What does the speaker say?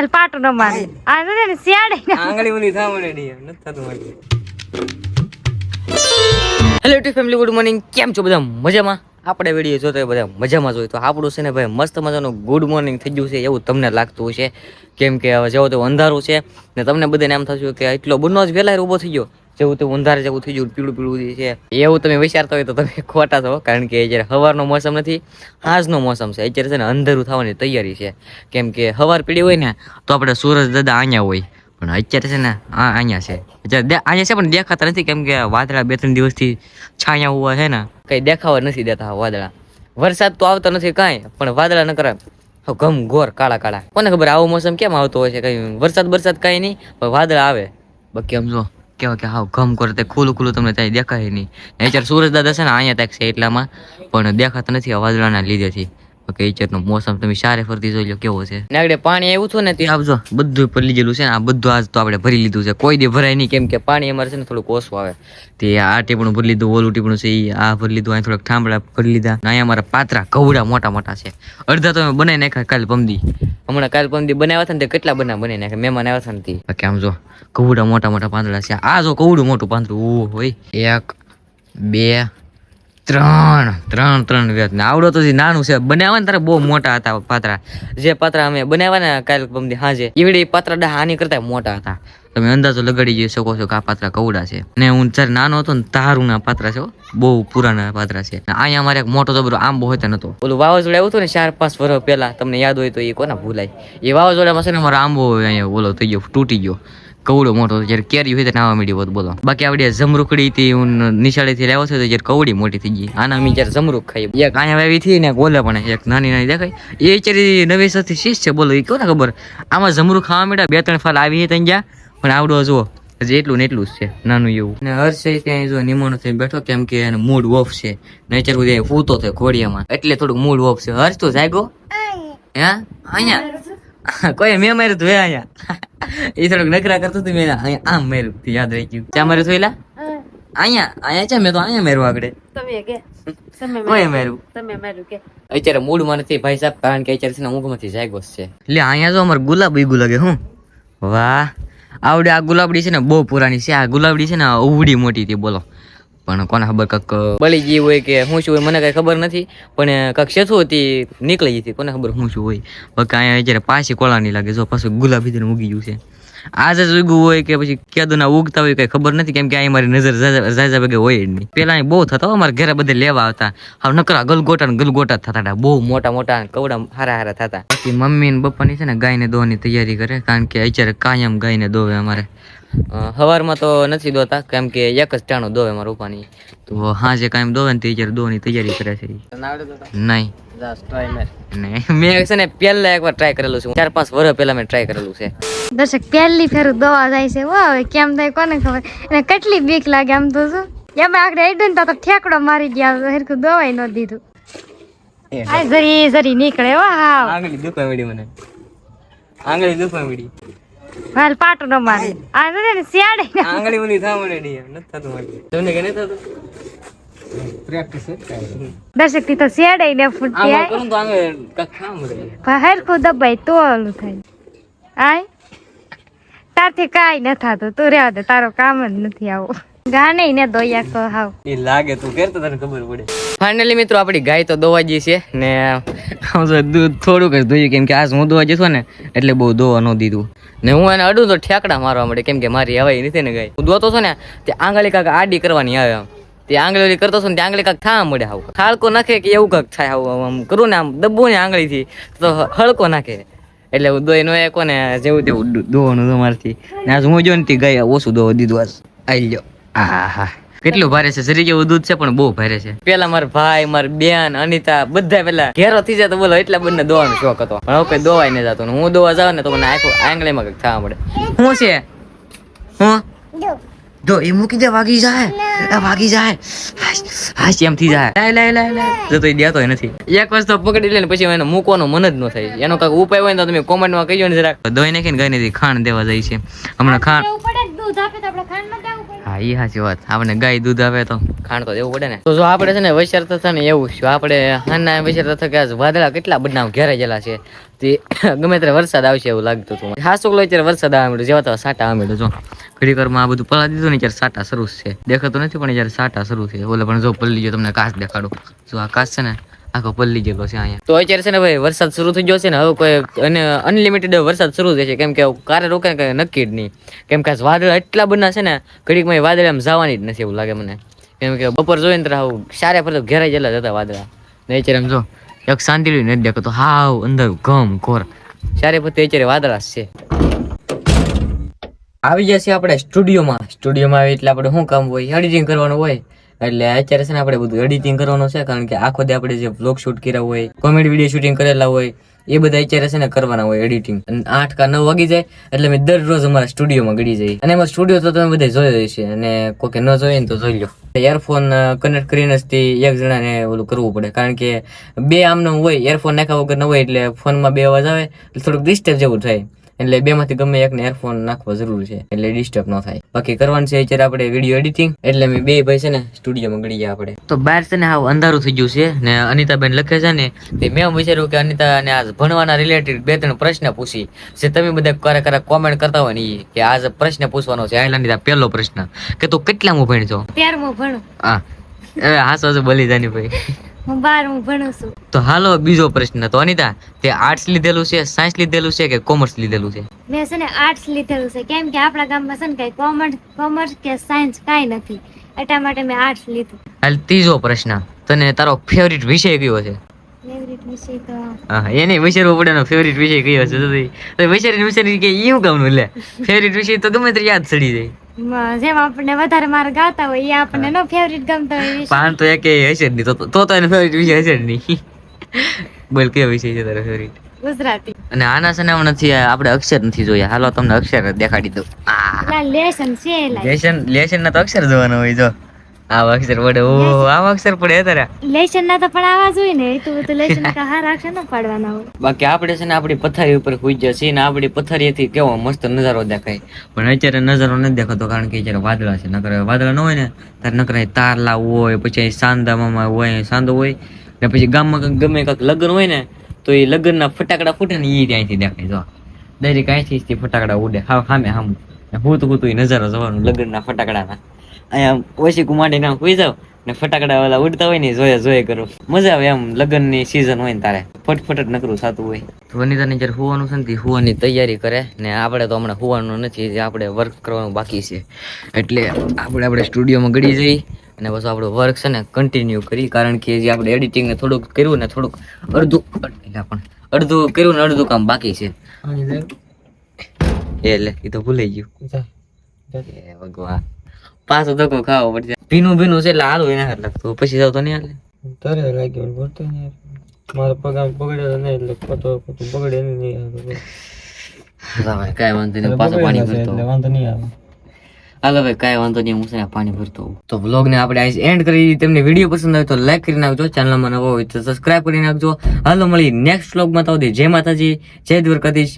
હાલ પાટો ન મારે આ ને સિયાડે આંગળી ઉની સામે ડી નથી થતું મારી. Hello YouTube family, good morning. કેમ છો બધા? મજામાં? આપણે વિડીયો જોતો બધા મજામાં જોઈએ તો આપણું છે ને ભાઈ મસ્ત મજાનું ગુડ મોર્નિંગ થઈ ગયું છે એવું તમને લાગતું હશે. કેમ કે હવે જેવો તો અંધારું છે ને તમને બધાને એમ થશે કે એટલો બુનો જ વહેલા ઊભો થઈ ગયો, જેવું તે અંધારે જેવું થઈ ગયું, પીળું પીળું છે એવું તમે વિચારતા હોય તો તમે ખોટા છો. કારણ કે જ્યારે સવારનો મોસમ નથી, આજનો મોસમ છે. અત્યારે છે ને અંધારું થવાની તૈયારી છે. કેમ કે સવાર પીળી હોય ને તો આપણે સૂરજ દાદા અહીંયા હોય, પણ અત્યારે છે ને અહીંયા છે. અહીંયા છે પણ દેખાતા નથી. કેમ કે વાદળા 2-3 દિવસથી છાયા હોવા છે ને કઈ દેખાવા નથી દેતા વાદળા. વરસાદ તો આવતો નથી કાંઈ, પણ વાદળા ન કરે ઘમ ઘોર કાળા કાળા. કોને ખબર આવો મોસમ કેમ આવતો હોય છે? કઈ વરસાદ કાંઈ નહીં, પણ વાદળા આવે. બાકી આમ જો કેવા કે હાવ ઘમ કરે તે ખુલ્લું તમને ત્યાં દેખાય નહીં. અત્યારે સૂરજ દાદા છે ને અહીંયા તક છે એટલામાં, પણ દેખાતા નથી આ વાદળાના લીધેથી. નો મોસમ તમે સારે ફરતી જોઈ લો કેવો છે. ને આગળ પાણી આવ્યું હતું ને તે આવજો બધું ભરી લીધેલું છે ને. આ બધું આજ તો આપણે ભરી લીધું છે. કોઈ દી ભરાય નહીં, કેમ કે પાણી અમારે છે ને થોડુંક ઓછું આવે. તે આ ટીપણું ભરી લીધું, ઓલું ટીપણું છે આ ભરી લીધું, અહીં થોડાક ઠાંબડા ભરી લીધા. અહીંયા અમારા પાત્રા કવડા મોટા મોટા છે. અડધા તો અમે બનાવી નાખ્યા કાલ પમદી. હમણાં કાલ પમદી બનાવ્યા હતા ને તે કેટલા બનાવી નાખ્યા. મહેમાન આવ્યા હતા ને તે. બાકી આમ જો કવડા મોટા મોટા પાંદડા છે. આ જો કવડું મોટું પાંદડું ઓ હોય 1 2 ત્રણ વ્યાજ ને આવડો તો નાનું છે. બનાવવા ને તારે બહુ મોટા હતા પાત્રા. જે પાત્રા અમે બનાવ્યા ને કાલ બમદી હાજે એવડી પાત્રા આની કરતા મોટા હતા. તમે અંદાજો લગાડી જઈ શકો છો કે આ પાત્રા કવડા છે. ને હું જયારે નાનો હતો ને તારું ના પાત્રા છે, બહુ પુરાના પાત્રા છે. અહીંયા અમારે એક મોટો જબરો આંબો હોય નતો. ઓલું વાવાઝોડું આવ્યું હતું ને 4-5 વર્ષ પહેલા, તમને યાદ હોય તો એ કોના ભૂલાય. એ વાવાઝોડામાં છે ને અમારો આંબો અહીંયા ઓલો થઈ ગયો, તૂટી ગયો. કવડો મોટો જયારે કેરી હોય તો નાવા મીડી હોત. બોલો બાકી આવડે જમરૂકડી થી હું નિશાળે થી લાવ્યો છે તો જયારે કવડી મોટી થઈ ગઈ. આના અમે જયારે જમરૂક ખાઈ એક અહીંયા વાવી થી ને ઓલે પણ એક નાની નાની દેખાય એ ચરી નવી સાથે શીશ છે. બોલો એ કોને ખબર આમાં જમરૂક ખાવા માંડ્યા 2-3 ફાલ આવી ત્યાં ગયા, પણ આવડો જુઓ હજી એટલું ને એટલું જ છે નાનું એવું. ને હર્ષ ત્યાં જો નિમોનો થઈ બેઠો, કેમ કે એને મૂડ ઓફ છે. નેચર ત્યાં ફૂતો થયો ઘોડિયામાં એટલે થોડુંક મૂડ ઓફ છે. હર્ષ તો જાગો હે અહીંયા કોઈ મેં માર્યું તું અહીંયા એ થોડુંક નખરા કરતો હતું. મેં અહીંયા આમ માર્યું યાદ રહી ગયું. ચા માર્યું થોઈલા અહીંયા છે. મેં તો અહીંયા માર્યું આગળ કોઈ માર્યું કે અત્યારે મૂડમાં નથી ભાઈ સાહેબ. કારણ કે અત્યારે છે ને ઊંઘમાંથી જાગો છે. એટલે અહીંયા જો અમારે ગુલાબ ઉગું લાગે. હું વાહ આવડે આ ગુલાબડી છે ને બહુ પુરાણી છે. આ ગુલાબડી છે ને અવડી મોટી હતી. બોલો પણ કોને ખબર કાક બળી ગઈ હોય કે શું શું હોય મને કઈ ખબર નથી. પણ કાક શેથું હતી નીકળી ગઈ હતી, કોને ખબર શું શું હોય. બાકી અહીંયા જયારે પાછી કોળા નહીં લાગે. જો પાછું ગુલાબી ઉગી ગયું છે. આજે જ ઉગવું હોય કે પછી કેદુના ઉગતા હોય કઈ ખબર નથી. કેમ કે અહીં મારી નજર ઝાઝા ભેગે હોય જ નહીં. પેલા અહીં બહુ થતા અમારા ઘરે બધે લેવા આવતા. હવે નકરા ગલગોટા થતા હતા. બહુ મોટા મોટા કવડા હારા થતા. બાકી મમ્મી ને પપ્પાની છે ને ગાયને દોવાની તૈયારી કરે. કારણ કે અત્યારે કાયમ ગાયને દોવે અમારે. સવારમાં તો નથી દોતા, કેમ કે એક જ ટાણું દોવે મારા પપ્પાની. તો હાજે કાયમ દોવે ને અત્યારે દોવાની તૈયારી કરે છે. નહીં મેં છે ને પહેલા એકવાર ટ્રાય કરેલું છે. 4-5 વર્ષ પહેલા મેં ટ્રાય કરેલું છે. દર્શક પહેલી ફેરું દવા જાય છે. હવે કેમ થાય કોને ખબર. એને કેટલી બીક લાગે આમ તો શું એમાં આગળ હેડું ને તો ઠેકડો મારી ગયા. હરખું દવાઈ ન દીધું. આ જરી નીકળે હો. હા આંગળી દુખવા મળી મને. આંગળી દુખવા મળી. હાલ પાટો ન મારે આ ને સિયાડે આંગળી ઉની સામે ડી નથી થતું મારી. તમને કે નથી થતું પ્રેક્ટિસ છે. દર્શક થી તો સિયાડે ને ફૂટતી આમ કરું તો આંગળી કાક ખામ રે. હરખું દબાઈ તો ઓલું થાય. આય તારથી કાંઈ ન થતું. તું રહેવા દે, તારો કામ જ નથી આવું. ગાને ને દોયા તો હાવ એ લાગે તું કરતો તને ખબર પડે. ફાઇનલી મિત્રો આપણી ગાય તો દોવા ગઈ છે ને દૂધ થોડુંક જ ધોયું. કેમ કે આજ હું દોવા જઈશું ને એટલે બહુ દોવા ન દીધું. ને હું એને અડું તો ઠેકડા મારવા મળે. કેમ કે મારી હવાઈ નથી ને ગાય. હું દોતો છો ને તે આંગળી કાંક આડી કરવાની આવે. આમ તે આંગળી કરતો છો ને તે આંગળી કાંક થા મળે. હાવ હળકો નાખે કે એવું કાંક થાય. આમ કરું ને આમ દબ્બું ને આંગળીથી તો હળકો નાખે. એટલે હું દોઈ નો કોને જેવું તેવું દોવાનું તમારથી. ને આજ હું જો ને ગાય ઓછું દોવા દીધું. આજ આઈ લ્યો. હા કેટલું ભારે છે. શરીર જેવું દૂધ છે પણ બહુ ભારે છે. પેલા મારા ભાઈ, મારી બેન, અનિતા બધા પેલા ઘેરો થઈ જાય તો બોલો એટલા બંને દોવાનો શોખ હતો. પણ હવે કઈ દોવાય નહીં જતો. હું દોવા જાવ ને તો મને આંગળીમાં કઈક થવા મળે. શું છે હું જો એ મૂકી દે વાગી જાય હાશ એમ થઈ જાય. લાય જતો એ દેતો નથી. એક વસ્તુ પકડી લે ને પછી એને મૂકવાનો મન જ ન થાય. એનો કાંઈક ઉપાય હોય ને તો તમે કોમેન્ટમાં કહીજો ને જરાક. દોઈ નાખીને ગાય નથી ખાંડ દેવા જાય છે હમણાં. ખાંડ હા એ સાચી વાત. આપણે ગાય દૂધ આવે તો ખાંડ તો દેવું પડે ને. તો જો આપણે છે ને વૈશાર થતા ને એવું છે આપણે હાના વૈશાર થતા કે વાદળા કેટલા બધા ઘેરાઈ ગયેલા છે. તે ગમે ત્યારે વરસાદ આવશે એવું લાગતું હતું ખાસ ચોકલો અત્યારે વરસાદ આવે મળ્યો જેવા તો સાટા આવે મળ્યો જો ઘડી વારમાં આ બધું પલા દીધું ને ત્યારે સાટા શરૂ છે દેખાતું નથી પણ જ્યારે સાટા શરૂ છે ઓલે પણ જો પલ્લી ગયો તમને કાચ દેખાડું જો આ કાચ છે ને આખો પલ્લી ગયેલો છે અહીંયા તો અત્યારે છે ને ભાઈ વરસાદ શરૂ થઈ ગયો છે ને હવે કોઈ અને અનલિમિટેડ વરસાદ શરૂ થશે કેમ કે કારે રોકે કઈ નક્કી જ નહીં કેમ કે વાદળ એટલા બના છે ને ઘડીકમાં વાદળ આમ જવાની જ નથી એવું લાગે મને કેમ કે બપોર જોઈએ ને ત્યારે સારે ફરતો ઘેરાઈ ગયેલા જતા વાદળા ને અત્યારે આમ જો એક શાંતિ નથી દેખાતો હાવ અંદર ગમ ઘોર સારે ફરતે અત્યારે વાદળા છે આવી જશે આપણે સ્ટુડિયોમાં આવી એટલે આપણે શું કામ હોય એડિટિંગ કરવાનું હોય એટલે અત્યારે છે ને આપણે બધું એડિટિંગ કરવાનું છે કારણ કે આખો દે આપણે જે વ્લોગ શૂટ કર્યા હોય કોમેડી વિડીયો શૂટિંગ કરેલા હોય એ બધા અત્યારે છે ને કરવાના હોય એડિટિંગ 8 કે 9 વાગી જાય એટલે મેં દરરોજ અમારા સ્ટુડિયોમાં ગળી જાય અને એમાં સ્ટુડિયો તો તમે બધા જોઈ હશે અને કોકે ન જોઈએ ને તો જોઈ લો એરફોન કનેક્ટ કરીને જ એક જણાને ઓલું કરવું પડે કારણ કે બે આમનું હોય એરફોન નાખ્યા વગર ન હોય એટલે ફોનમાં બે અવાજ આવે એટલે થોડુંક ડિસ્ટર્બ જેવું થાય એટલે બે માંથી ગમે એકને એરફોન નાખવા જરૂર છે એટલે ડિસ્ટર્બ ન થાય બાકી કરવાનું છે અત્યારે આપણે વિડીયો એડિટિંગ એટલે મેં બે ભાઈ છે ને સ્ટુડિયોમાં ગળી ગયા આપણે તો બહાર છે ને હાવ અંધારું થઈ ગયું છે ને અનિતાબેન લખે છે ને તે મેં વિચાર્યું કે અનિતાને આજ ભણવાના રિલેટેડ 2-3 પ્રશ્ન પૂછી જે તમે બધા કરે કોમેન્ટ કરતા હોય ને ઈ કે આજ પ્રશ્ન પૂછવાનો છે આયલા અનિતા પહેલો પ્રશ્ન કે તું કેટલામું ભણ્યો 13મું ભણું હા હવે હાસો છે બોલી જાની ભાઈ હું 12મું ભણું છું તો હાલો બીજો પ્રશ્ન તો અનિતા તે આર્ટ્સ લીધેલું છે સાયન્સ લીધેલું છે કે કોમર્સ લીધેલું છે મેં છે ને આર્ટ્સ લીધેલું છે કેમ કે આપણા ગામમાં છે ને કઈ કોમર્સ કે સાયન્સ કાંઈ નથી એટલા માટે મેં આર્ટ્સ લીધું હાલ ત્રીજો પ્રશ્ન તને તારો ફેવરિટ વિષય કયો છે ફેવરિટ વિષય તો હા એને વિચારવું પડે ને ફેવરિટ વિષય કયો છે તો વિચારી કે એવું કામનું લે ફેવરિટ વિષય તો ગમે તે યાદ ચડી જાય જેમ આપણને વધારે માર્ક આવતા હોય એ આપણને નો ફેવરિટ ગમતો હોય વિષય. પાન તો એક હશે જ નહીં તો એનો ફેવરિટ વિષય હશે જ નહીં બોલ કયો વિષય છે તારો ફેવરિટ ગુજરાતી અને આના છે ને નથી આપણે અક્ષર નથી જોયા હાલો તમને અક્ષર દેખાડી દઉં લેસન છે લેશન ના તો અક્ષર જોવાનો હોય જો આવા અક્ષર પડે ઓ આવા અક્ષર પડે તારા લેસન ના તો પણ આવા જોઈએ ને એટલું બધું લેસન કા હાર અક્ષર ન પાડવાના હોય બાકી આપણે છે ને આપણી પથારી ઉપર સુઈ ગયા છીએ ને આપણી પથારીથી કેવો મસ્ત નજારો દેખાય પણ અત્યારે નજારો નથી દેખાતો કારણ કે અત્યારે વાદળા છે નકર વાદળા ન હોય ને ત્યારે નકર તારલા હોય પછી સાંદામાં હોય સાંદો હોય ને પછી ગામમાં ગમે કાંક લગ્ન હોય ને તો એ લગ્નના ફટાકડા ફૂટે ને એ ત્યાંથી દેખાય જો દરેક અહીંથી ફટાકડા ઉડે હાવ સામે સામું હું એ નજારો જોવાનું લગ્નના ફટાકડાના અહીંયા ઓછી કુમાડી ના હોઈ જાવ ને ફટાકડા વાળા ઉડતા હોય ને જોયા કરો મજા આવે એમ લગ્ન ની સીઝન હોય ને તારે ફટફટ જ નકરું થતું હોય વનિતાને જયારે હોવાનું છે ને હોવાની તૈયારી કરે ને આપણે તો હમણાં હોવાનું નથી આપણે વર્ક કરવાનું બાકી છે એટલે આપણે સ્ટુડિયોમાં ગળી જઈ અને બસ આપણું વર્ક છે ને કન્ટિન્યુ કરી કારણ કે જે આપણે એડિટિંગ ને થોડુંક કર્યું ને થોડુંક અડધું કર્યું ને અડધું કામ બાકી છે એટલે એ તો ભૂલાઈ ગયું ભગવાન પાછો ધક્કો ખાવો પડશે ભીનું છે એટલે હાલું એના લાગતું પછી જાવ તો નહીં હાલે તારે લાગ્યો ભરતો નહીં મારો પગાર બગડ્યો નહીં એટલે ખોટું બગડે નહીં કાંઈ વાંધો નહીં પાછો પાણી ભરતો વાંધો નહીં આવે હાલો ભાઈ કાંઈ વાંધો નહીં હું છે પાણી ભરતો હોઉં તો વ્લોગને આપણે એન્ડ કરી તમને વિડીયો પસંદ આવે તો લાઈક કરી નાખજો ચેનલમાં નવો હોય તો સબસ્ક્રાઇબ કરી નાખજો હાલો મળી નેક્સ્ટ વ્લોગમાં તો જય માતાજી જય દ્વારકાધીશ